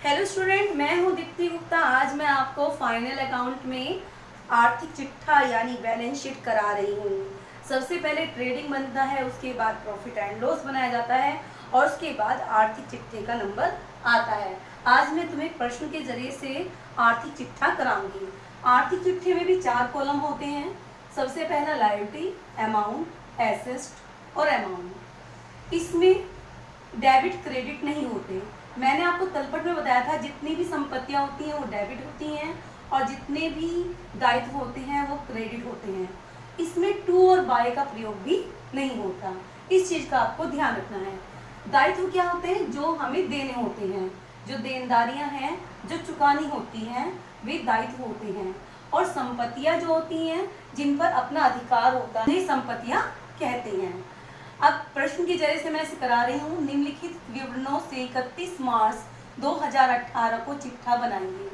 Hello student, मैं हूं दीप्ति गुप्ता। आज मैं आपको फाइनल अकाउंट में आर्थिक चिट्ठा यानी बैलेंस शीट करा रही हूं। सबसे पहले ट्रेडिंग बनता है, उसके बाद प्रॉफिट एंड लॉस बनाया जाता है और उसके बाद आर्थिक चिट्ठे का नंबर आता है। आज मैं तुम्हें प्रश्न के जरिए से आर्थिक चिट्ठा कराऊंगी। आर्थिक चिट्ठे में भी 4 कॉलम होते हैं। सबसे पहला लायबिलिटी, अमाउंट, एसेट और अमाउंट। इसमें डेबिट क्रेडिट नहीं होते। मैंने आपको तलपट में बताया था जितनी भी संपत्तियां होती हैं वो डेबिट होती हैं और जितने भी दायित्व होते हैं वो क्रेडिट होते हैं। इसमें टू और बाय का प्रयोग भी नहीं होता। इस चीज का आपको ध्यान रखना है। दायित्व क्या होते हैं? जो हमें देने होते हैं, जो देनदारियां हैं, जो चुकानी होती हैं, वे दायित्व होते हैं। और संपत्तियां जो होती हैं जिन पर अपना अधिकार होता है, संपत्तियां कहते हैं। अब प्रश्न की जरिए से मैं इसे करा रही हूँ। निम्नलिखित विवरणों से 31 मार्च 2018 को चिट्ठा बनाएंगे।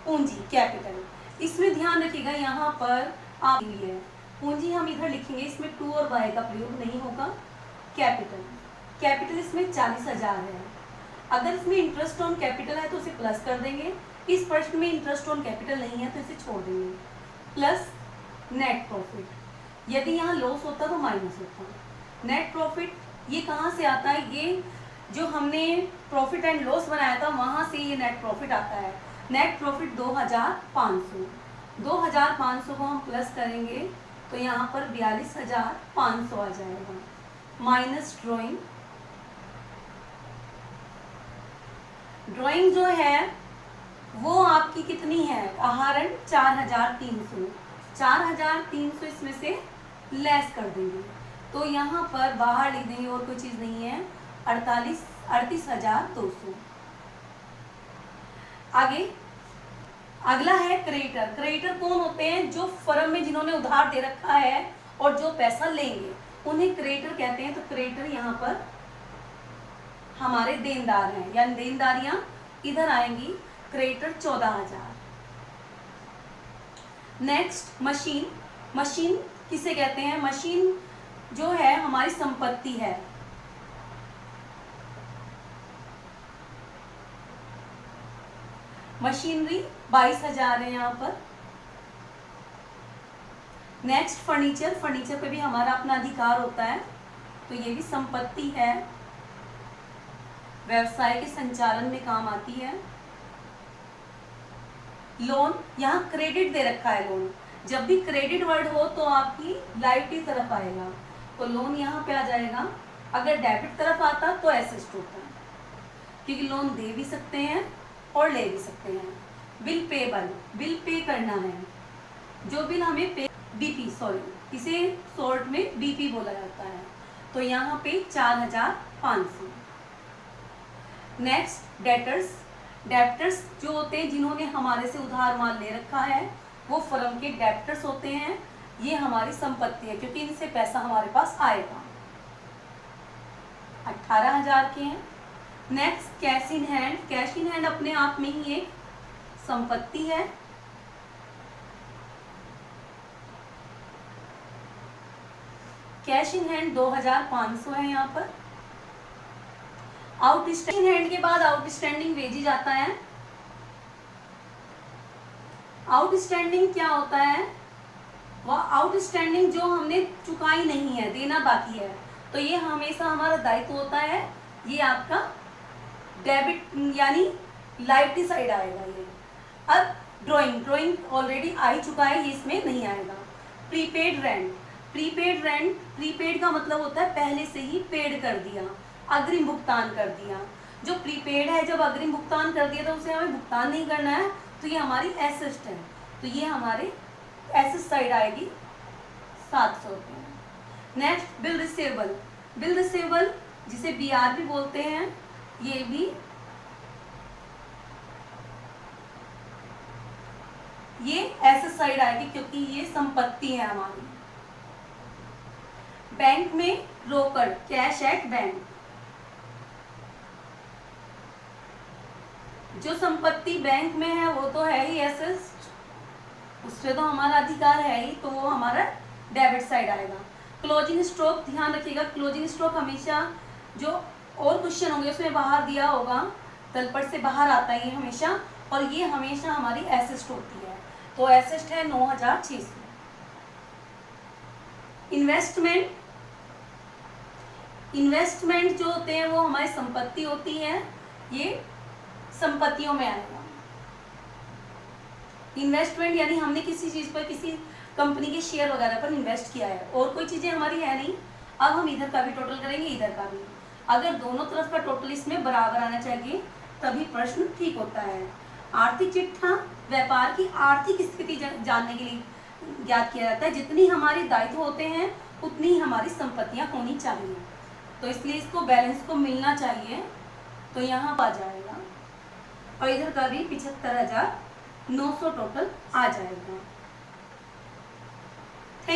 पूंजी कैपिटल, इसमें ध्यान रखिएगा यहाँ पर आप है पूंजी हम इधर लिखेंगे, इसमें टू और बाय का प्रयोग नहीं होगा। कैपिटल इसमें 40,000 है। अगर इसमें इंटरेस्ट ऑन कैपिटल है तो उसे प्लस कर देंगे। इस प्रश्न में इंटरेस्ट ऑन कैपिटल नहीं है तो इसे छोड़ देंगे। प्लस नेट प्रॉफिट, यदि यहाँ लॉस होता तो माइनस होता। नेट प्रॉफिट ये कहाँ से आता है? ये जो हमने प्रॉफिट एंड लॉस बनाया था वहाँ से ये नेट प्रॉफिट आता है। नेट प्रॉफिट 2,500 को हम प्लस करेंगे तो यहाँ पर 42,500 आ जाएगा। माइनस ड्राइंग जो है वो आपकी कितनी है? आहरण 4,300। 4,300 इसमें से लेस कर देंगे तो यहाँ पर बाहर लिख देंगे और कोई चीज नहीं है, 38,200। आगे अगला है क्रेडिटर। क्रेडिटर कौन होते हैं? जो फर्म में जिन्होंने उधार दे रखा है और जो पैसा लेंगे उन्हें क्रेडिटर कहते हैं। तो क्रेडिटर यहाँ पर हमारे देनदार हैं, यानी देनदारियां इधर आएंगी। क्रेडिटर 14,000। नेक्स्ट मशीन किसे कहते हैं? मशीन जो है हमारी संपत्ति है। मशीनरी 22,000 है यहाँ पर। नेक्स्ट फर्नीचर पे भी हमारा अपना अधिकार होता है तो ये भी संपत्ति है, व्यवसाय के संचालन में काम आती है। लोन, यहाँ क्रेडिट दे रखा है। लोन, जब भी क्रेडिट वर्ड हो तो आपकी लायबिलिटी तरफ आएगा तो लोन यहाँ पे आ जाएगा। अगर डेबिट तरफ आता तो एसेट होता है, क्योंकि लोन दे भी सकते हैं और ले भी सकते हैं। बिल पेबल, बिल पे करना है। जो बिल हमें पे, इसे शॉर्ट में बीपी बोला जाता है। तो यहाँ पे 4,500। नेक्स्ट डेप्टर्स जो होते हैं जिन्होंने हमारे से उधार माल ले रखा है वो फर्म के डेप्टर्स होते हैं। ये हमारी संपत्ति है क्योंकि इनसे पैसा हमारे पास आएगा। 18,000 के हैं। नेक्स्ट कैश इन हैंड अपने आप में ही एक संपत्ति है। कैश इन हैंड 2,500 है यहाँ पर। आउटस्टैंडिंग हैंड के बाद आउटस्टैंडिंग वेजेज आता है। आउटस्टैंडिंग क्या होता है? वह आउटस्टैंडिंग जो हमने चुकाई नहीं है, देना बाकी है, तो ये हमेशा हमारा दायित्व होता है। ये आपका डेबिट यानी लायबिलिटी साइड आएगा ये। अब ड्राइंग ऑलरेडी आ ही चुका है, ये इसमें नहीं आएगा। प्रीपेड का मतलब होता है पहले से ही पेड कर दिया, अग्रिम भुगतान कर दिया। जो प्रीपेड है, जब अग्रिम भुगतान कर दिया तो उसे हमें भुगतान नहीं करना है तो ये हमारी एसेट है। तो ये हमारे एसेट साइड आएगी 700 रुपये। नेक्स्ट बिल रिसेबल जिसे BR भी बोलते हैं, ये भी ये एसेट साइड आएगी क्योंकि ये संपत्ति है हमारी। बैंक में रोकड़, कैश एट बैंक, जो संपत्ति बैंक में है वो तो है ही एसेट, उससे तो हमारा अधिकार है ही, तो वो हमारा डेबिट साइड आएगा। क्लोजिंग स्टॉक, ध्यान रखिएगा क्लोजिंग स्टॉक हमेशा जो और क्वेश्चन होंगे उसमें बाहर दिया होगा तलपट से बाहर आता है ये हमेशा, और ये हमेशा हमारी एसेस्ट होती है। तो एसेस्ट है 9600। इन्वेस्टमेंट, इन्वेस्टमेंट जो होते हैं वो हमारी संपत्ति होती है, ये संपत्तियों में आएगा। इन्वेस्टमेंट यानी हमने किसी चीज पर, किसी कंपनी के शेयर वगैरह पर इन्वेस्ट किया है, और कोई चीजें हमारी है नहीं। अब हम इधर का भी टोटल करेंगे, इधर का भी। अगर दोनों तरफ का टोटल इसमें बराबर आना चाहिए तभी प्रश्न ठीक होता है। आर्थिक चिट्ठा व्यापार की आर्थिक स्थिति जानने के लिए ज्ञात किया जाता है। जितनी हमारी दायित्व होते हैं उतनी ही हमारी संपत्तियां होनी चाहिए, तो इसलिए इसको बैलेंस को मिलना चाहिए, तो यहाँ आ जाएगा। और इधर का भी 75,900 टोटल आ जाएगा।